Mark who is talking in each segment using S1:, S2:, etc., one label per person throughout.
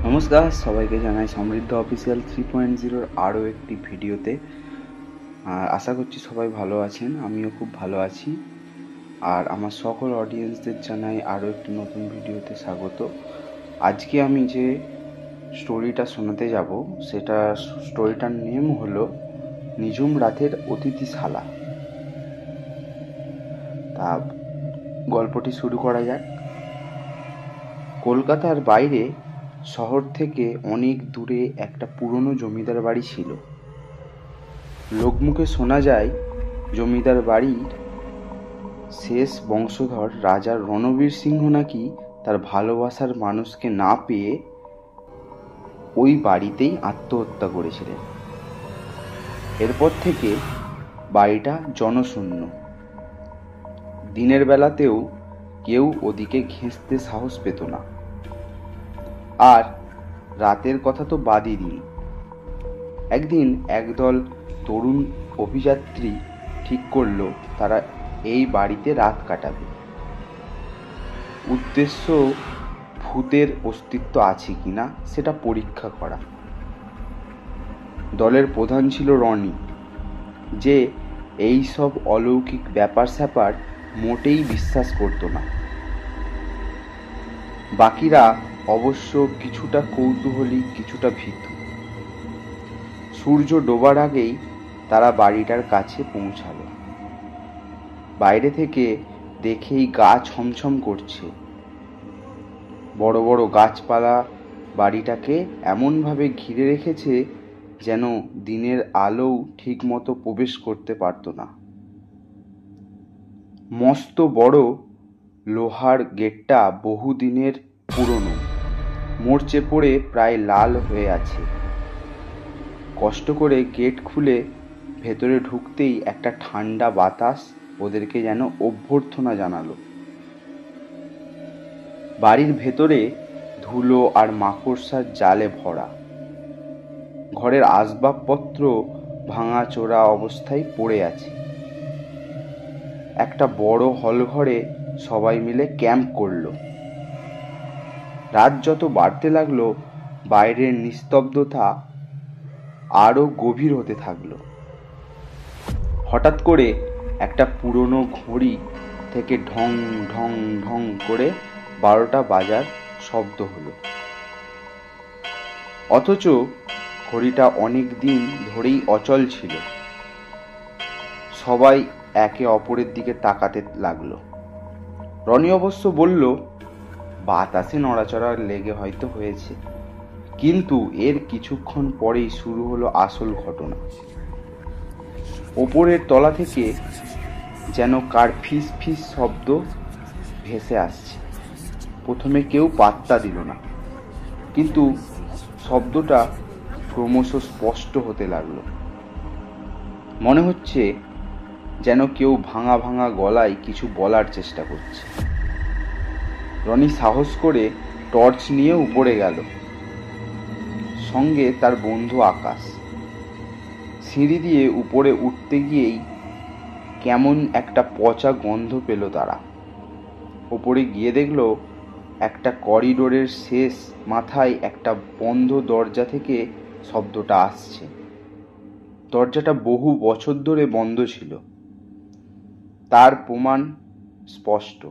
S1: নমস্কার, সবাইকে জানাই সমৃদ্ধ অফিসিয়াল 3.0 আরও একটি ভিডিওতে। আশা করছি সবাই ভালো আছেন, আমিও খুব ভালো আছি। আর আমার সকল অডিয়েন্সদের জানাই আরও একটি নতুন ভিডিওতে স্বাগত। আজকে আমি যে স্টোরিটা শোনাতে যাব স্টোরিটার নেম হলো নিঝুম রাতের অতিথিশালা। তা গল্পটি শুরু করা যাক। কলকাতার বাইরে শহর থেকে অনেক দূরে একটা পুরনো জমিদার বাড়ি ছিল। লোকমুখে শোনা যায় জমিদার বাড়ির শেষ বংশধর রাজা রণবীর সিংহ নাকি তার ভালোবাসার মানুষকে না পেয়ে ওই বাড়িতেই আত্মহত্যা করেছিলেন। এরপর থেকে বাড়িটা জনশূন্য। দিনের বেলাতেও কেউ ওদিকে ঘেঁষতে সাহস পেত না। আর রাতের কথা তো বাদই দিন। একদিন একদল তরুণ অভিযাত্রী ঠিক করলো তারা এই বাড়িতে রাত কাটাবে। উদ্দেশ্য ভূতের অস্তিত্ব আছে কিনা সেটা পরীক্ষা করা। দলের প্রধান ছিল রনি, যে এই সব অলৌকিক ব্যাপার স্যাপার মোটেই বিশ্বাস করত না। বাকিরা অবশ্য কিছুটা কৌতূহলী, কিছুটা ভীতু। সূর্য ডোবার আগেই তারা বাড়িটার কাছে পৌঁছালো। বাইরে থেকে দেখেই গা ছমছম করছে। বড় বড় গাছপালা বাড়িটাকে এমনভাবে ঘিরে রেখেছে যেন দিনের আলোও ঠিক মতো প্রবেশ করতে পারত না। মস্ত বড় লোহার গেটটা বহুদিনের পুরনো, মরচে পড়ে প্রায় লাল হয়ে আছে। কষ্ট করে গেট খুলে ভেতরে ঢুকতেই একটা ঠান্ডা বাতাস ওদেরকে যেন অভ্যর্থনা জানালো। বাড়ির ভেতরে ধুলো আর মাকড়সার জালে ভরা। ঘরের আসবাবপত্র ভাঙাচোরা অবস্থায় পড়ে আছে। একটা বড় হল ঘরে সবাই মিলে ক্যাম্প করলো। রাত যত বাড়তে লাগলো, বাইরের নিস্তব্ধতা আরো গভীর হতে থাকলো। হঠাৎ করে একটা পুরনো ঘড়ি থেকে ঢং ঢং ঢং করে 12টা বাজার শব্দ হলো। অথচ ঘড়িটা অনেক দিন ধরেই অচল ছিল। সবাই একে অপরের দিকে তাকাতে লাগলো। রনি অবশ্য বলল, বাতাসে নড়াচড়া লেগে হয়তো হয়েছে। কিন্তু এর কিছুক্ষণ পরেই শুরু হলো আসল ঘটনা। ওপরের তলা থেকে যেন কার ফিস ফিস শব্দ ভেসে আসছে। প্রথমে কেউ পাত্তা দিল না, কিন্তু শব্দটা ক্রমশ স্পষ্ট হতে লাগলো। মনে হচ্ছে যেন কেউ ভাঙা ভাঙা গলায় কিছু বলার চেষ্টা করছে। রনি সাহস করে টর্চ নিয়ে উপরে গেল, সঙ্গে তার বন্ধু আকাশ। সিঁড়ি দিয়ে উপরে উঠতে গিয়েই কেমন একটা পচা গন্ধ পেল তারা। উপরে গিয়ে দেখলো একটা করিডোরের শেষ মাথায় একটা বন্ধ দরজা থেকে শব্দটা আসছে। দরজাটা বহু বছর ধরে বন্ধ ছিল, তার প্রমাণ স্পষ্ট।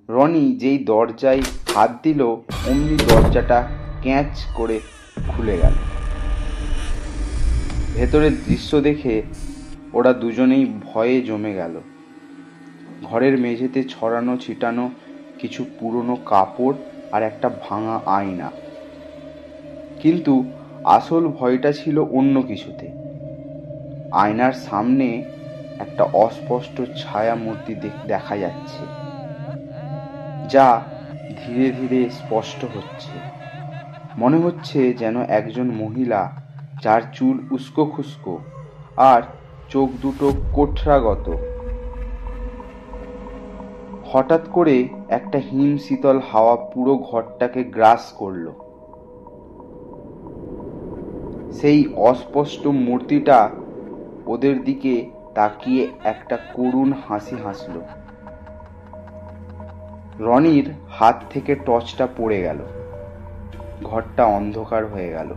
S1: রনি যেই দরজায় হাত দিল, অমনি দরজাটা ক্যাঁচ করে খুলে গেল। ভেতরের দৃশ্য দেখে ওরা দুজনেই ভয়ে জমে গেল। ঘরের মেঝেতে ছড়ানো ছিটানো কিছু পুরনো কাপড় আর একটা ভাঙা আয়না। কিন্তু আসল ভয়টা ছিল অন্য কিছুতে। আয়নার সামনে একটা অস্পষ্ট ছায়া মূর্তি দেখা যাচ্ছে, যা ধীরে ধীরে স্পষ্ট হচ্ছে। মনে হচ্ছে যেন একজন মহিলা, যার চুল উস্কো খুস্কো আর চোখ দুটো কোঠরাগত। হঠাৎ করে একটা হিম শীতল হাওয়া পুরো ঘরটাকে গ্রাস করলো। সেই অস্পষ্ট মূর্তিটা ওদের দিকে তাকিয়ে একটা করুণ হাসি হাসল। রনির হাত থেকে টর্চটা পড়ে গেল। ঘরটা অন্ধকার হয়ে গেল।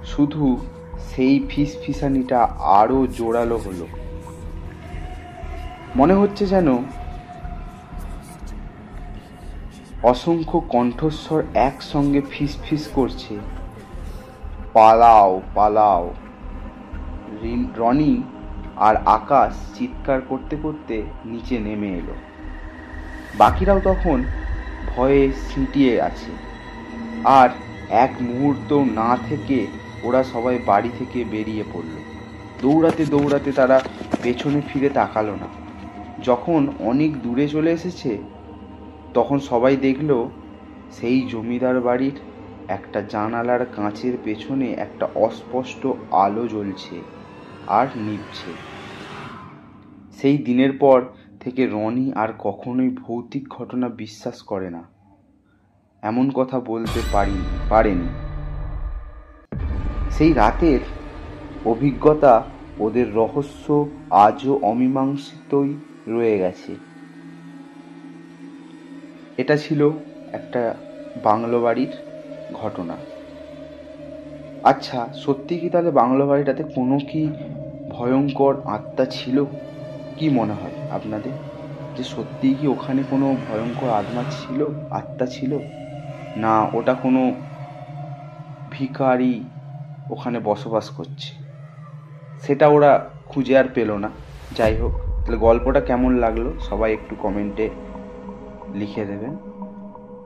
S1: শুধু সেই ফিসফিসানিটা আরো জোরালো হলো। মনে হচ্ছে যেন অসংখ্য কণ্ঠস্বর একসঙ্গে ফিসফিস করছে, পালাও পালাও। রনি আর আকাশ চিৎকার করতে করতে নিচে নেমে এলো। বাকিরাও তখন ভয়ে সিঁটিয়ে আছে। আর এক মুহূর্ত না থেকে ওরা সবাই বাড়ি থেকে বেরিয়ে পড়ল। দৌড়াতে দৌড়াতে তারা পেছনে ফিরে তাকালো না। যখন অনেক দূরে চলে এসেছে তখন সবাই দেখল সেই জমিদার বাড়ির একটা জানালার কাঁচের পেছনে একটা অস্পষ্ট আলো জ্বলছে আর নিভছে। সেই দিনের পর থেকে রনি আর কখনোই ভৌতিক ঘটনা বিশ্বাস করে না। এমন কথা বলতে পারেনি। সেই রাতের অভিজ্ঞতা, ওদের রহস্য আজও অমীমাংসিতই রয়ে গেছে। এটা ছিল একটা বাংলো বাড়ির ঘটনা। আচ্ছা, সত্যি কি তাহলে বাংলো বাড়িটাতে কোনো কি ভয়ঙ্কর আত্মা ছিল? কি মনে হয় আপনাদের, যে সত্যিই কি ওখানে কোনো ভয়ঙ্কর আত্মা ছিল, না ওটা কোনো ভিখারি ওখানে বসবাস করছে? সেটা ওরা খুঁজে আর পেল না। যাই হোক, তাহলে গল্পটা কেমন লাগলো সবাই একটু কমেন্টে লিখে দেবেন।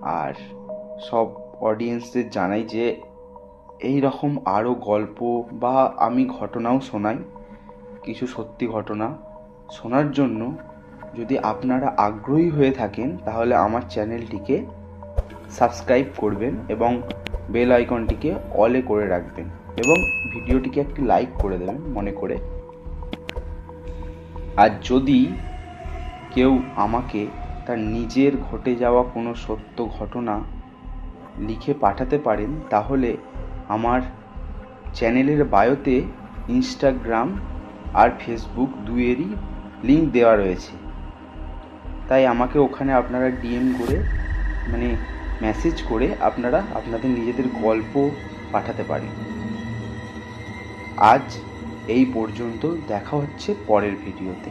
S1: আর সব অডিয়েন্সদের জানাই যে এই রকম আরও গল্প বা আমি ঘটনাও শোনাই, কিছু সত্যি ঘটনা শোনার জন্য যদি আপনারা আগ্রহী হয়ে থাকেন তাহলে আমার চ্যানেলটিকে সাবস্ক্রাইব করবেন এবং বেল আইকনটিকে অলে করে রাখবেন এবং ভিডিওটিকে একটি লাইক করে দেবেন মনে করে। আর যদি কেউ আমাকে তার নিজের ঘটে যাওয়া কোনো সত্য ঘটনা লিখে পাঠাতে পারেন তাহলে আমার চ্যানেলের বায়োতে ইনস্টাগ্রাম আর ফেসবুক দুয়েরই লিঙ্ক দেওয়া রয়েছে। তাই আমাকে ওখানে আপনারা ডিএম করে মেসেজ করে আপনারা আপনাদের নিজেদের গল্প পাঠাতে পারেন। আজ এই পর্যন্ত, দেখা হচ্ছে পরের ভিডিওতে।